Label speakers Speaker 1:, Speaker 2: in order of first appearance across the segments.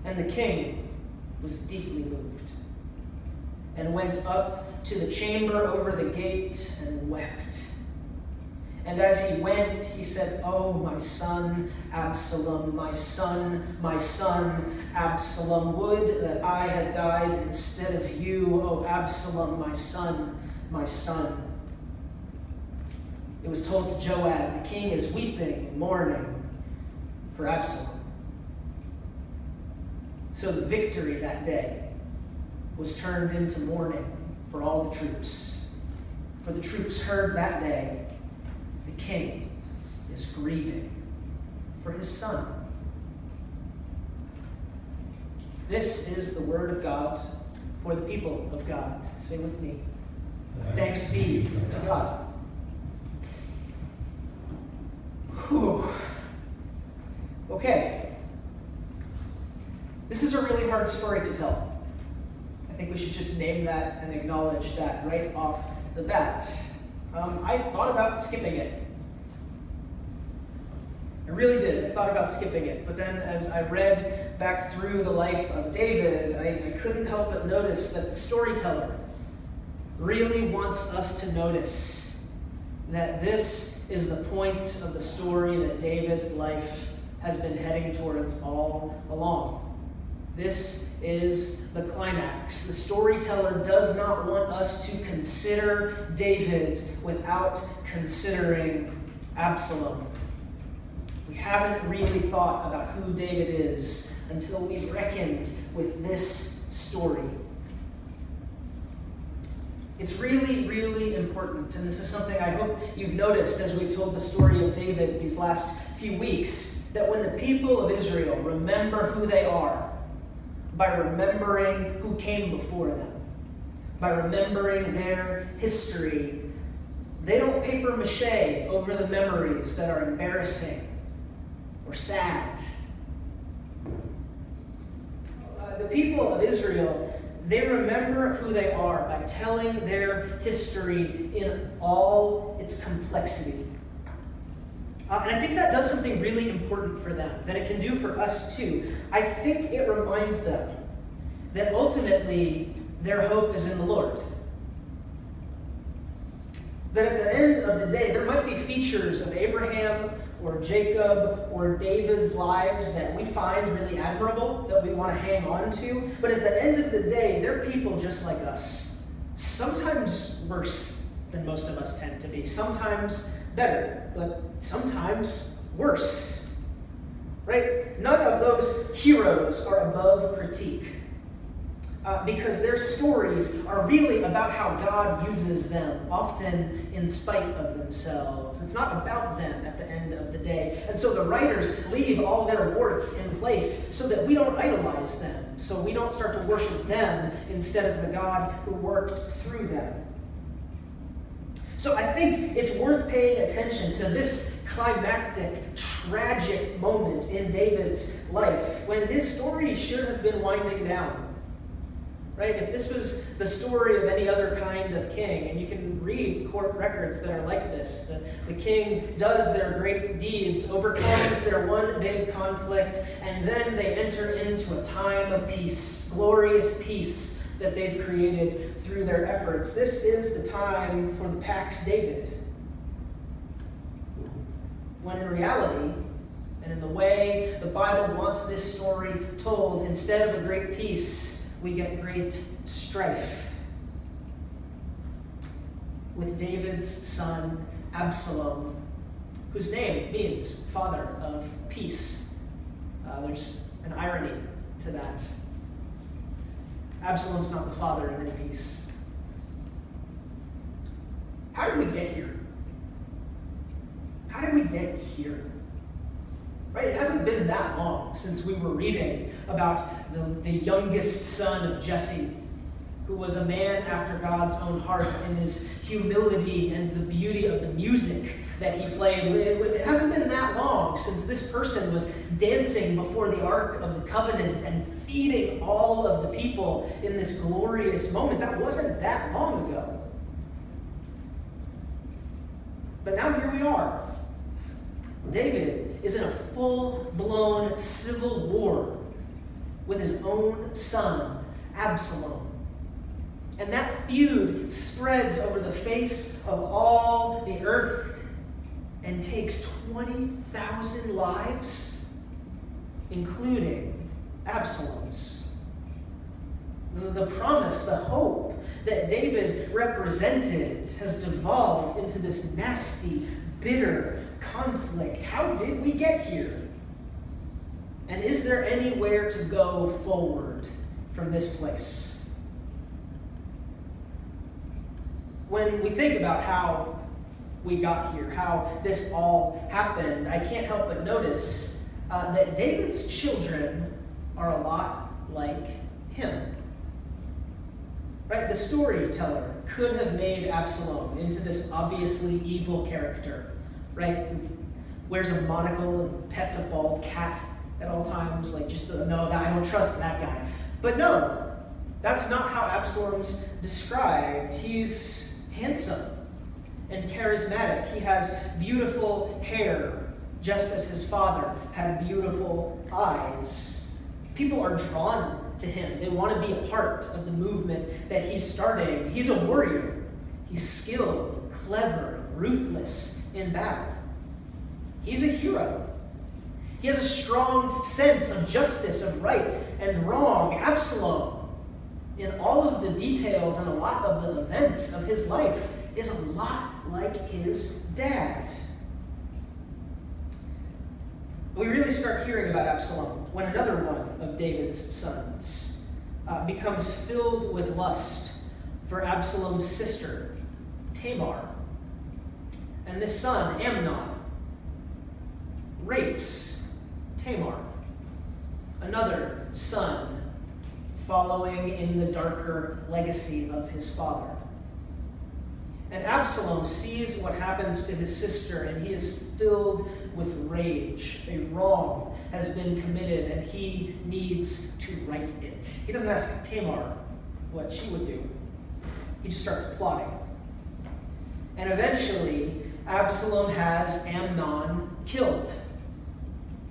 Speaker 1: And the king was deeply moved, and went up to the chamber over the gate and wept. And as he went, he said, "Oh, my son, Absalom, my son, Absalom, would that I had died instead of you, oh, Absalom, my son, my son." It was told to Joab, "The king is weeping and mourning for Absalom." So the victory that day was turned into mourning for all the troops. For the troops heard that day, the king is grieving for his son. This is the word of God for the people of God. Say with me, thanks be to God. Whew. Okay. This is a really hard story to tell. I think we should just name that and acknowledge that right off the bat. I thought about skipping it. I really did. I thought about skipping it. But then as I read back through the life of David, I couldn't help but notice that the storyteller really wants us to notice that this is the point of the story that David's life has been heading towards all along. This is the climax. The storyteller does not want us to consider David without considering Absalom. We haven't really thought about who David is until we've reckoned with this story. It's really, really important, and this is something I hope you've noticed as we've told the story of David these last few weeks, that when the people of Israel remember who they are, by remembering who came before them, by remembering their history, they don't paper mache over the memories that are embarrassing or sad. The people of Israel, they remember who they are by telling their history in all its complexity. And I think that does something really important for them, that it can do for us too. I think it reminds them that ultimately their hope is in the Lord. That at the end of the day, there might be features of Abraham or Jacob or David's lives that we find really admirable, that we want to hang on to. But at the end of the day, they're people just like us. Sometimes worse than most of us tend to be. Sometimes better, but sometimes worse. Right? None of those heroes are above critique. Because their stories are really about how God uses them, often in spite of themselves. It's not about them at the end of the day. And so the writers leave all their warts in place so that we don't idolize them, so we don't start to worship them instead of the God who worked through them. So I think it's worth paying attention to this climactic, tragic moment in David's life when his story should have been winding down. Right? If this was the story of any other kind of king, and you can read court records that are like this, the king does their great deeds, overcomes their one big conflict, and then they enter into a time of peace, glorious peace that they've created through their efforts. This is the time for the Pax David. When in reality, and in the way the Bible wants this story told, instead of a great peace, we get great strife. With David's son, Absalom, whose name means father of peace. There's an irony to that. Absalom's not the father of any peace. How did we get here? How did we get here? Right? It hasn't been that long since we were reading about the youngest son of Jesse, who was a man after God's own heart in his humility and the beauty of the music that he played. It hasn't been that long since this person was dancing before the Ark of the Covenant and feeding all of the people in this glorious moment. That wasn't that long ago. But now here we are. David is in a full-blown civil war with his own son, Absalom. And that feud spreads over the face of all the earth and takes 20,000 lives, including Absalom's. The promise, the hope that David represented has devolved into this nasty, bitter conflict. How did we get here? And is there anywhere to go forward from this place? When we think about how we got here, how this all happened, I can't help but notice that David's children are a lot like him. Right? The storyteller could have made Absalom into this obviously evil character, right? Who wears a monocle and pets a bald cat at all times, like no, I don't trust that guy. But no, that's not how Absalom's described. He's handsome and charismatic. He has beautiful hair, just as his father had beautiful eyes. People are drawn to him. They want to be a part of the movement that he's starting. He's a warrior. He's skilled, clever, ruthless in battle. He's a hero. He has a strong sense of justice, of right and wrong. Absalom, in all of the details and a lot of the events of his life, is a lot like his dad. We really start hearing about Absalom when another one of David's sons becomes filled with lust for Absalom's sister, Tamar. And this son, Amnon, rapes Tamar, another son following in the darker legacy of his father. And Absalom sees what happens to his sister, and he is filled with rage. A wrong has been committed, and he needs to right it. He doesn't ask Tamar what she would do. He just starts plotting. And eventually, Absalom has Amnon killed.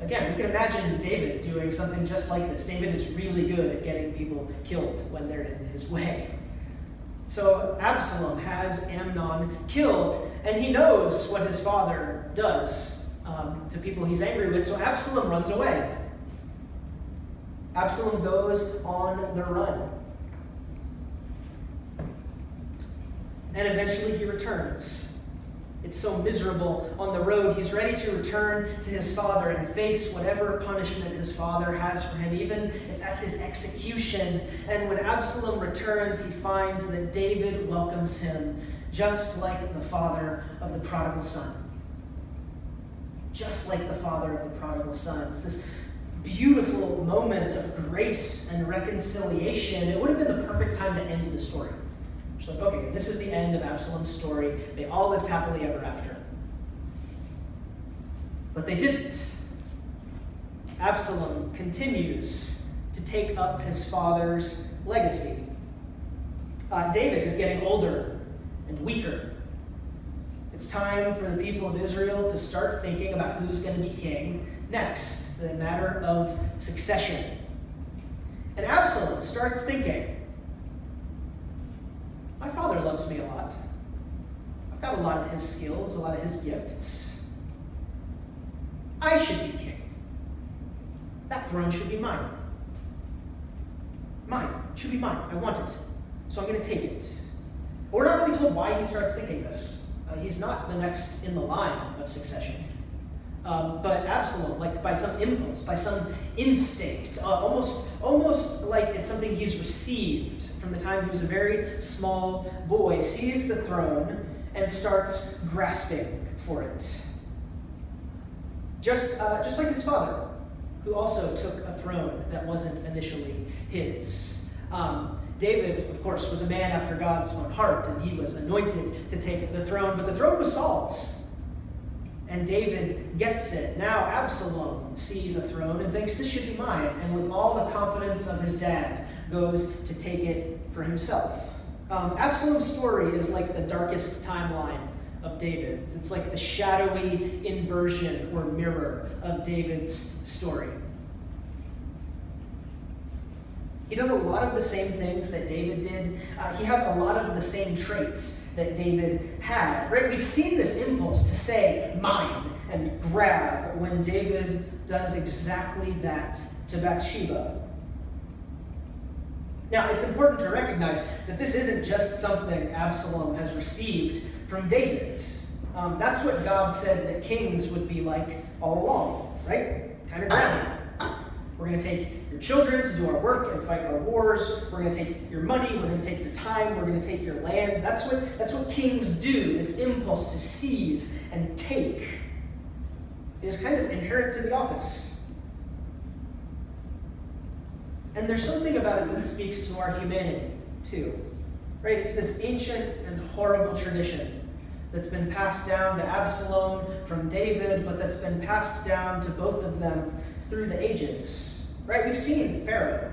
Speaker 1: Again, we can imagine David doing something just like this. David is really good at getting people killed when they're in his way. So Absalom has Amnon killed, and he knows what his father does to people he's angry with, so Absalom runs away. Absalom goes on the run. And eventually he returns. It's so miserable on the road. He's ready to return to his father and face whatever punishment his father has for him, even if that's his execution. And when Absalom returns, he finds that David welcomes him, just like the father of the prodigal son. Just like the father of the prodigal son. It's this beautiful moment of grace and reconciliation. It would have been the perfect time to end the story. It's like, okay, this is the end of Absalom's story. They all lived happily ever after. But they didn't. Absalom continues to take up his father's legacy. David is getting older and weaker. It's time for the people of Israel to start thinking about who's going to be king next, the matter of succession. And Absalom starts thinking, my father loves me a lot. I've got a lot of his skills, a lot of his gifts. I should be king. That throne should be mine. Mine. It should be mine. I want it. So I'm going to take it. But we're not really told why he starts thinking this. He's not the next in the line of succession. But Absalom, like by some impulse, by some instinct, almost like it's something he's received from the time he was a very small boy, sees the throne and starts grasping for it. Just like his father, who also took a throne that wasn't initially his. David, of course, was a man after God's own heart, and he was anointed to take the throne, but the throne was Saul's. And David gets it. Now Absalom sees a throne and thinks, this should be mine, and with all the confidence of his dad, goes to take it for himself. Absalom's story is like the darkest timeline of David's. It's like the shadowy inversion or mirror of David's story. He does a lot of the same things that David did. He has a lot of the same traits that David had. Right? We've seen this impulse to say mine and grab when David does exactly that to Bathsheba. Now, it's important to recognize that this isn't just something Absalom has received from David. That's what God said that kings would be like all along, right? Kind of grabbing. We're going to take your children to do our work and fight our wars. We're going to take your money. We're going to take your time. We're going to take your land. That's what kings do. This impulse to seize and take is kind of inherent to the office. And there's something about it that speaks to our humanity, too. Right? It's this ancient and horrible tradition that's been passed down to Absalom from David, but that's been passed down to both of them through the ages. Right? We've seen Pharaoh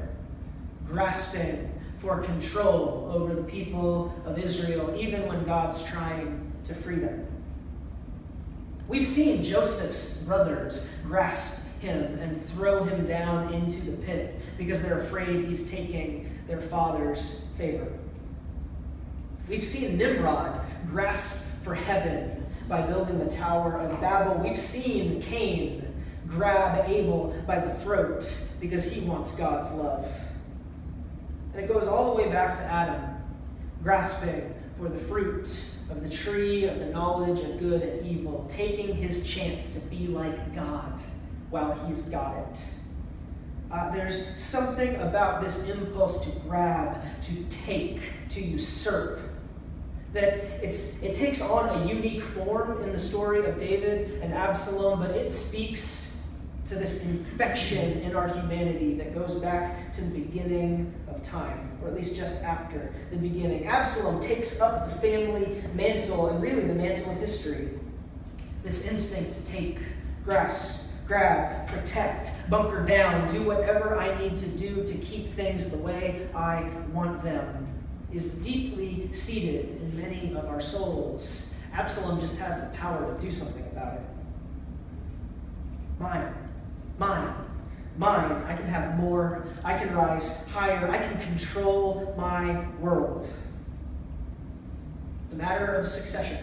Speaker 1: grasping for control over the people of Israel, even when God's trying to free them. We've seen Joseph's brothers grasp him and throw him down into the pit because they're afraid he's taking their father's favor. We've seen Nimrod grasp for heaven by building the Tower of Babel. We've seen Cain grab Abel by the throat because he wants God's love. And it goes all the way back to Adam, grasping for the fruit of the tree of the knowledge of good and evil, taking his chance to be like God while he's got it. There's something about this impulse to grab, to take, to usurp, that it takes on a unique form in the story of David and Absalom, but it speaks to this infection in our humanity that goes back to the beginning of time, or at least just after the beginning. Absalom takes up the family mantle, and really the mantle of history. This instinct to take, grasp, grab, protect, bunker down, do whatever I need to do to keep things the way I want them, is deeply seated in many of our souls. Absalom just has the power to do something about it. Mine. Mine. Mine. I can have more. I can rise higher. I can control my world. The matter of succession.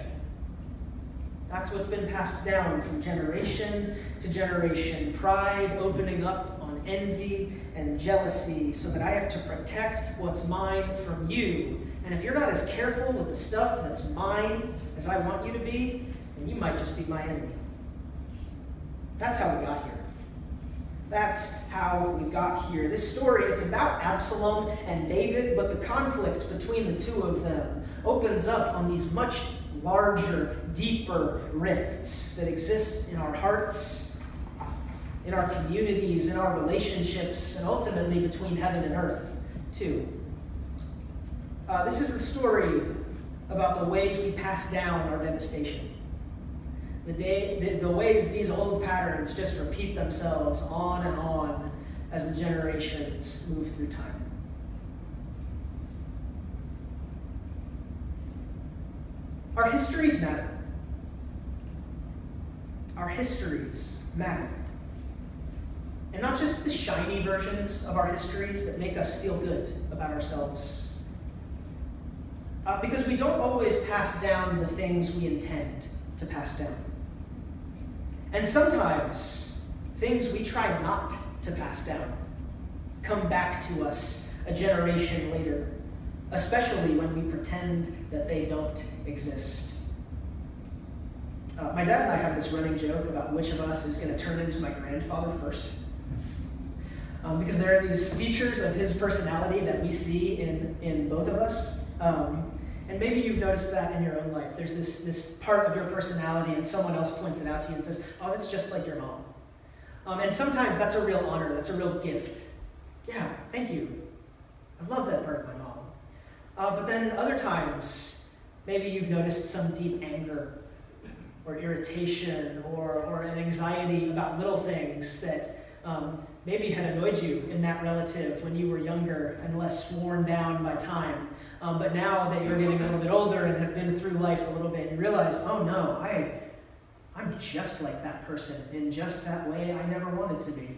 Speaker 1: That's what's been passed down from generation to generation. Pride opening up on envy and jealousy so that I have to protect what's mine from you. And if you're not as careful with the stuff that's mine as I want you to be, then you might just be my enemy. That's how we got here. That's how we got here. This story, it's about Absalom and David, but the conflict between the two of them opens up on these much larger, deeper rifts that exist in our hearts, in our communities, in our relationships, and ultimately between heaven and earth, too. This is the story about the ways we pass down our devastation. The ways these old patterns just repeat themselves on and on as the generations move through time. Our histories matter. Our histories matter. And not just the shiny versions of our histories that make us feel good about ourselves. Because we don't always pass down the things we intend to pass down. And sometimes, things we try not to pass down come back to us a generation later, especially when we pretend that they don't exist. My dad and I have this running joke about which of us is going to turn into my grandfather first. Because there are these features of his personality that we see in both of us. And maybe you've noticed that in your own life. There's this part of your personality and someone else points it out to you and says, oh, that's just like your mom. And sometimes that's a real honor, that's a real gift. Yeah, thank you. I love that part of my mom. But then other times, maybe you've noticed some deep anger or irritation or an anxiety about little things that maybe had annoyed you in that relative when you were younger and less worn down by time. But now that you're getting a little bit older and have been through life a little bit, you realize, oh no, I'm just like that person in just that way I never wanted to be.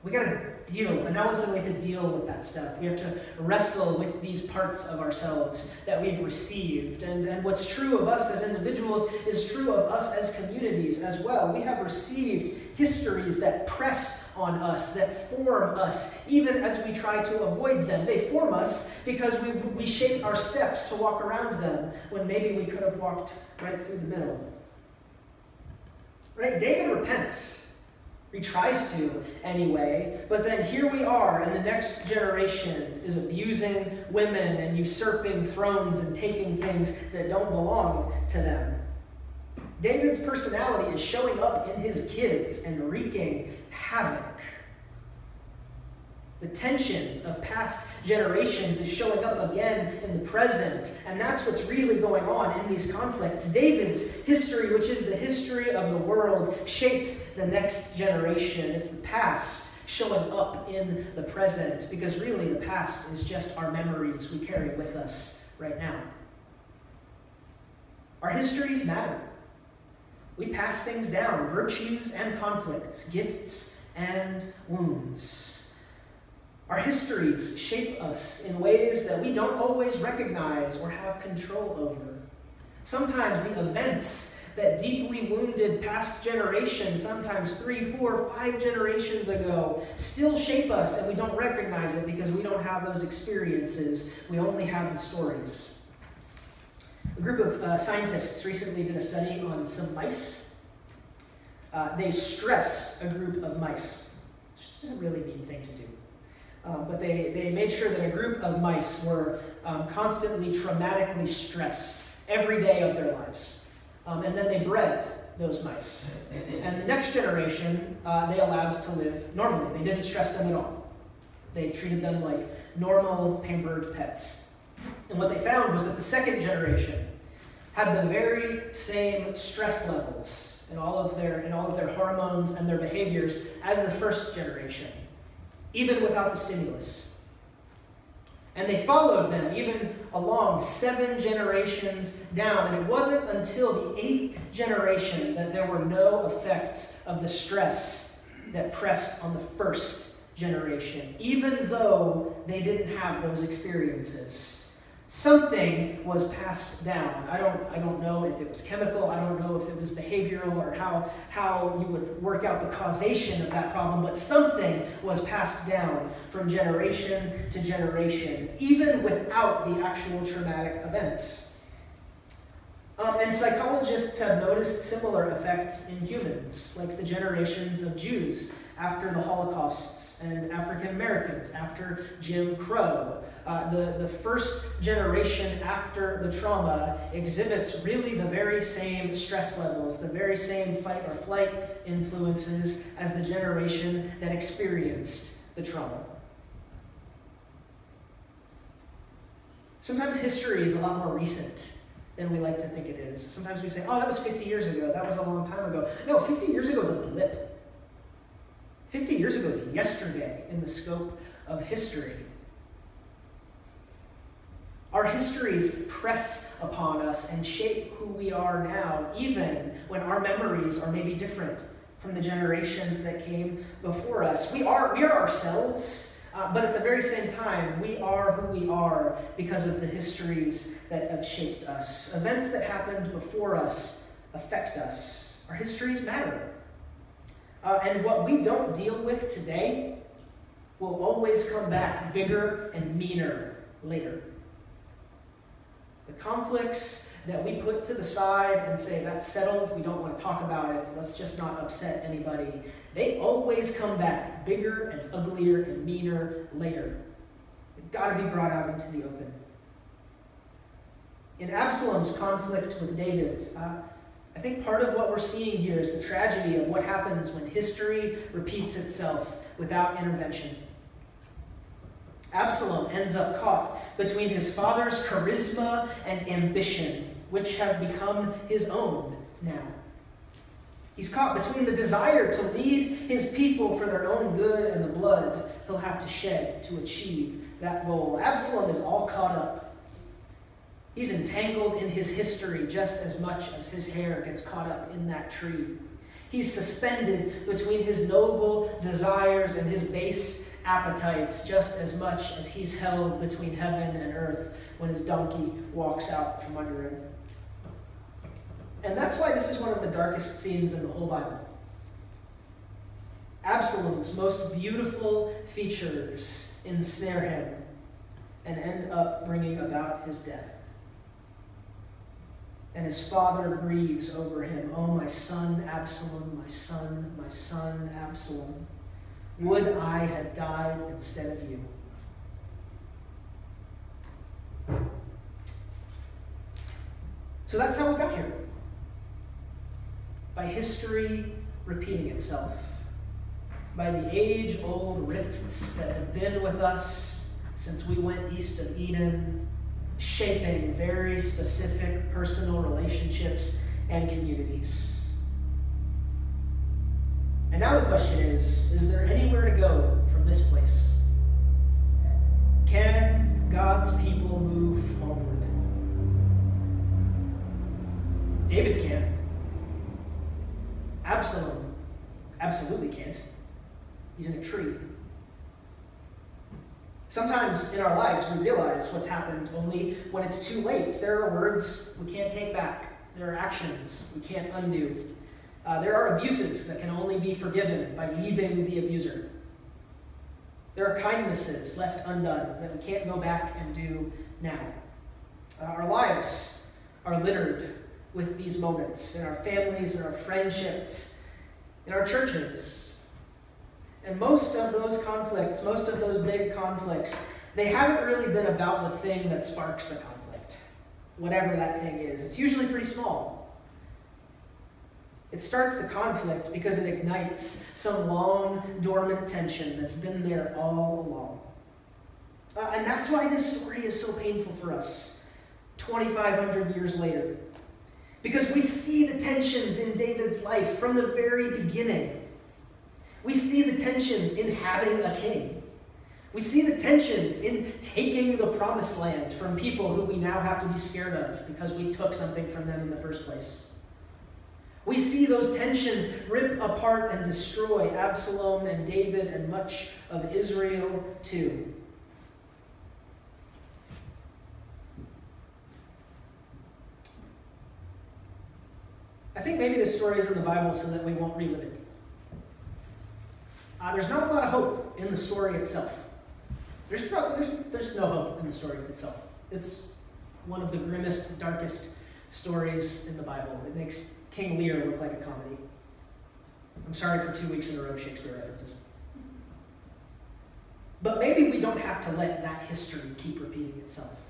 Speaker 1: We got to deal, and now listen, we have to deal with that stuff. We have to wrestle with these parts of ourselves that we've received. And what's true of us as individuals is true of us as communities as well. We have received histories that press on us, that form us, even as we try to avoid them. They form us because we shape our steps to walk around them when maybe we could have walked right through the middle. Right? David repents. He tries to, anyway, but then here we are, and the next generation is abusing women and usurping thrones and taking things that don't belong to them. David's personality is showing up in his kids and wreaking havoc. The tensions of past generations is showing up again in the present, and that's what's really going on in these conflicts. David's history, which is the history of the world, shapes the next generation. It's the past showing up in the present, because really the past is just our memories we carry with us right now. Our histories matter. We pass things down, virtues and conflicts, gifts and wounds. Our histories shape us in ways that we don't always recognize or have control over. Sometimes the events that deeply wounded past generations, sometimes 3, 4, 5 generations ago, still shape us, and we don't recognize it because we don't have those experiences. We only have the stories. A group of scientists recently did a study on some mice. They stressed a group of mice, which is a really mean thing to do. But they made sure that a group of mice were constantly traumatically stressed every day of their lives. And then they bred those mice. And the next generation, they allowed to live normally. They didn't stress them at all. They treated them like normal, pampered pets. And what they found was that the second generation had the very same stress levels in all of their hormones and their behaviors as the first generation, even without the stimulus. And they followed them even along 7 generations down, and it wasn't until the 8th generation that there were no effects of the stress that pressed on the first generation, even though they didn't have those experiences. Something was passed down. I don't know if it was chemical, I don't know if it was behavioral, or how you would work out the causation of that problem, but something was passed down from generation to generation, even without the actual traumatic events. And psychologists have noticed similar effects in humans, like the generations of Jews after the Holocausts and African Americans after Jim Crow. The first generation after the trauma exhibits really the very same stress levels, the very same fight or flight influences as the generation that experienced the trauma. Sometimes history is a lot more recent than we like to think it is. Sometimes we say, oh, that was 50 years ago, that was a long time ago. No, 50 years ago is a blip. 50 years ago is yesterday in the scope of history. Our histories press upon us and shape who we are now, even when our memories are maybe different from the generations that came before us. We are ourselves, but at the very same time, we are who we are because of the histories that have shaped us. Events that happened before us affect us. Our histories matter. And what we don't deal with today will always come back bigger and meaner later. The conflicts that we put to the side and say, that's settled, we don't want to talk about it, let's just not upset anybody, they always come back bigger and uglier and meaner later. They've got to be brought out into the open. In Absalom's conflict with David, I think part of what we're seeing here is the tragedy of what happens when history repeats itself without intervention. Absalom ends up caught between his father's charisma and ambition, which have become his own now. He's caught between the desire to lead his people for their own good and the blood he'll have to shed to achieve that goal. Absalom is all caught up. He's entangled in his history just as much as his hair gets caught up in that tree. He's suspended between his noble desires and his base appetites just as much as he's held between heaven and earth when his donkey walks out from under him. And that's why this is one of the darkest scenes in the whole Bible. Absalom's most beautiful features ensnare him and end up bringing about his death. And his father grieves over him. Oh, my son Absalom, my son Absalom. Would I had died instead of you. So that's how we got here. By history repeating itself. By the age-old rifts that have been with us since we went east of Eden, shaping very specific personal relationships and communities. And now the question is there anywhere to go from this place? Can God's people move forward? David can. Absalom absolutely can't. He's in a tree. Sometimes in our lives we realize what's happened only when it's too late. There are words we can't take back. There are actions we can't undo. There are abuses that can only be forgiven by leaving the abuser. There are kindnesses left undone that we can't go back and do now. Our lives are littered with these moments in our families, in our friendships, in our churches. And most of those conflicts, most of those big conflicts, they haven't really been about the thing that sparks the conflict, whatever that thing is. It's usually pretty small. It starts the conflict because it ignites some long, dormant tension that's been there all along. And that's why this story is so painful for us, 2,500 years later. Because we see the tensions in David's life from the very beginning. We see the tensions in having a king. We see the tensions in taking the promised land from people who we now have to be scared of because we took something from them in the first place. We see those tensions rip apart and destroy Absalom and David and much of Israel too. I think maybe this story is in the Bible so that we won't relive it. There's not a lot of hope in the story itself. There's no hope in the story itself. It's one of the grimmest, darkest stories in the Bible. It makes King Lear look like a comedy. I'm sorry for 2 weeks in a row Shakespeare references. But maybe we don't have to let that history keep repeating itself.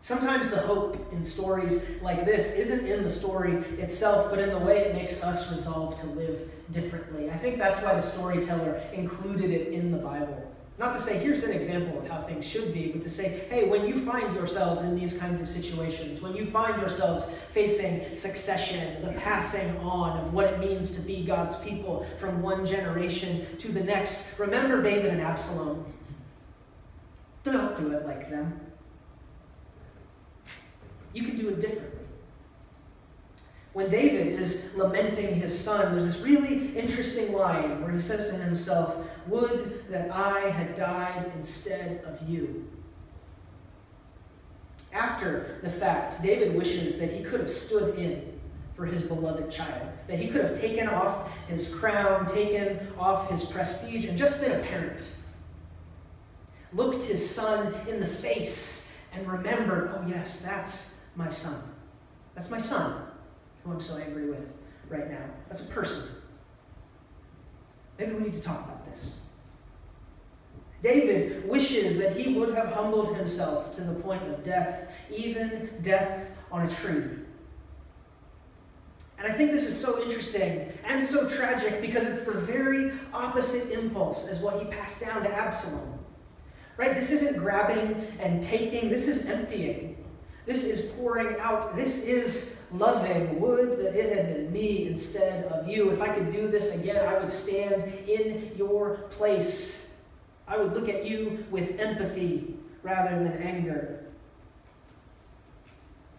Speaker 1: Sometimes the hope in stories like this isn't in the story itself, but in the way it makes us resolve to live differently. I think that's why the storyteller included it in the Bible. Not to say, here's an example of how things should be, but to say, hey, when you find yourselves in these kinds of situations, when you find yourselves facing succession, the passing on of what it means to be God's people from one generation to the next, remember David and Absalom. Don't do it like them. You can do it differently. When David is lamenting his son, there's this really interesting line where he says to himself, "Would that I had died instead of you." After the fact, David wishes that he could have stood in for his beloved child, that he could have taken off his crown, taken off his prestige, and just been a parent. Looked his son in the face and remembered, oh yes, that's my son. That's my son who I'm so angry with right now. That's a person. Maybe we need to talk about this. David wishes that he would have humbled himself to the point of death, even death on a tree. And I think this is so interesting and so tragic because it's the very opposite impulse as what he passed down to Absalom. Right? This isn't grabbing and taking. This is emptying. This is pouring out. This is loving. Would that it had been me instead of you. If I could do this again, I would stand in your place. I would look at you with empathy rather than anger.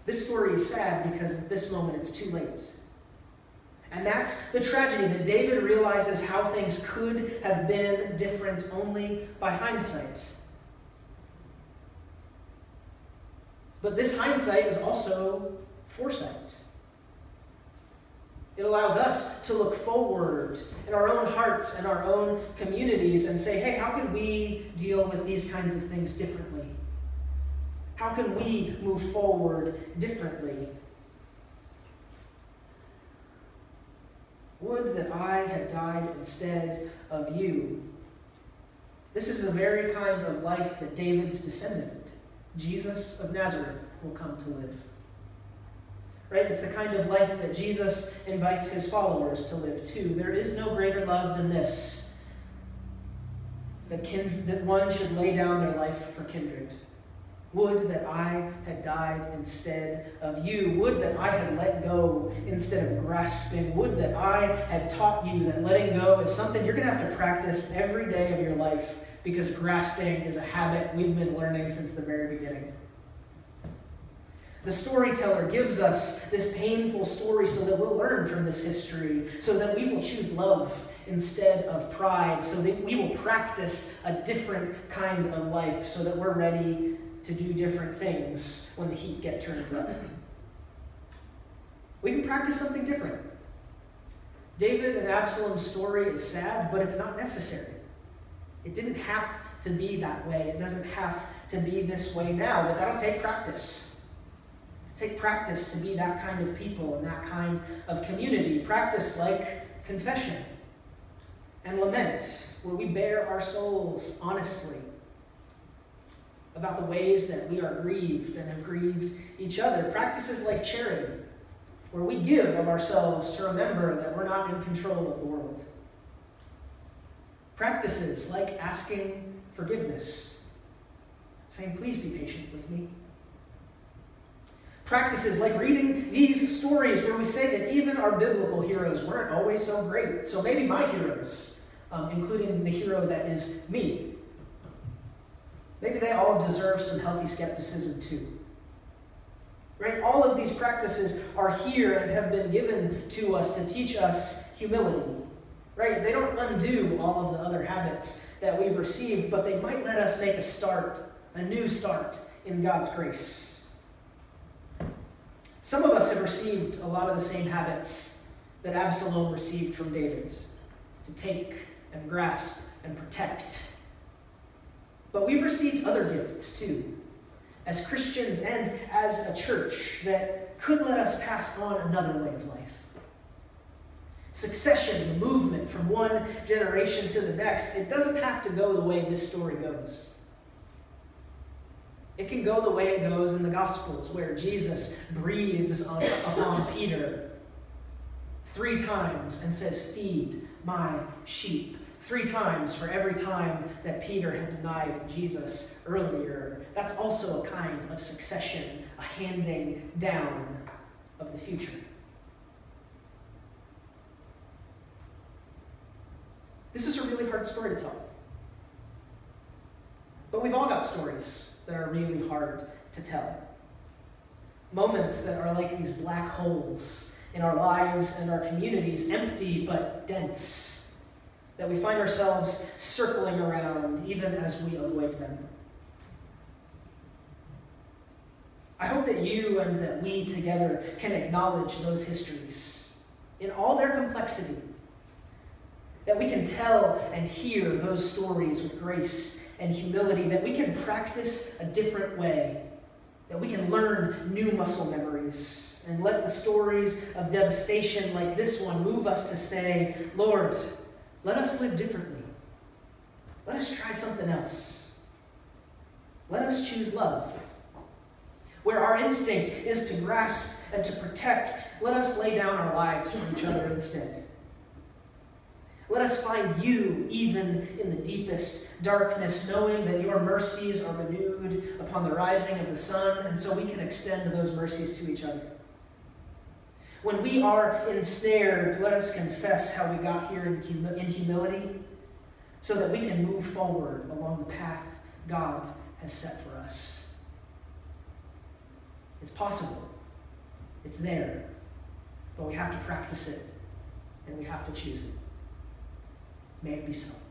Speaker 1: This story is sad because at this moment it's too late. And that's the tragedy, that David realizes how things could have been different only by hindsight. But this hindsight is also foresight. It allows us to look forward in our own hearts and our own communities and say, hey, how can we deal with these kinds of things differently? How can we move forward differently? Would that I had died instead of you. This is the very kind of life that David's descendant, Jesus of Nazareth, will come to live. Right? It's the kind of life that Jesus invites his followers to live too. There is no greater love than this, that one should lay down their life for kindred. Would that I had died instead of you. Would that I had let go instead of grasping. Would that I had taught you that letting go is something you're going to have to practice every day of your life, because grasping is a habit we've been learning since the very beginning. The storyteller gives us this painful story so that we'll learn from this history, so that we will choose love instead of pride, so that we will practice a different kind of life, so that we're ready to do different things when the heat turns up. We can practice something different. David and Absalom's story is sad, but it's not necessary. It didn't have to be that way. It doesn't have to be this way now, but that'll take practice. Take practice to be that kind of people and that kind of community. Practice like confession and lament, where we bare our souls honestly about the ways that we are grieved and have grieved each other. Practices like charity, where we give of ourselves to remember that we're not in control of the world. Practices like asking forgiveness, saying, please be patient with me. Practices like reading these stories where we say that even our biblical heroes weren't always so great. So maybe my heroes, including the hero that is me, maybe they all deserve some healthy skepticism too. Right? All of these practices are here and have been given to us to teach us humility. Right? They don't undo all of the other habits that we've received, but they might let us make a start, a new start in God's grace. Some of us have received a lot of the same habits that Absalom received from David, to take and grasp and protect. But we've received other gifts too, as Christians and as a church, that could let us pass on another way of life. Succession, the movement from one generation to the next, it doesn't have to go the way this story goes. It can go the way it goes in the Gospels, where Jesus breathes upon Peter 3 times and says, feed my sheep. 3 times for every time that Peter had denied Jesus earlier. That's also a kind of succession, a handing down of the future. This is a really hard story to tell. But we've all got stories that are really hard to tell. Moments that are like these black holes in our lives and our communities, empty but dense, that we find ourselves circling around even as we avoid them. I hope that you and that we together can acknowledge those histories in all their complexity, that we can tell and hear those stories with grace and humility, that we can practice a different way, that we can learn new muscle memories, and let the stories of devastation like this one move us to say, Lord, let us live differently. Let us try something else. Let us choose love. Where our instinct is to grasp and to protect, let us lay down our lives for each other instead. Let us find you even in the deepest darkness, knowing that your mercies are renewed upon the rising of the sun, and so we can extend those mercies to each other. When we are ensnared, let us confess how we got here in humility, so that we can move forward along the path God has set for us. It's possible. It's there. But we have to practice it and we have to choose it. May it be so.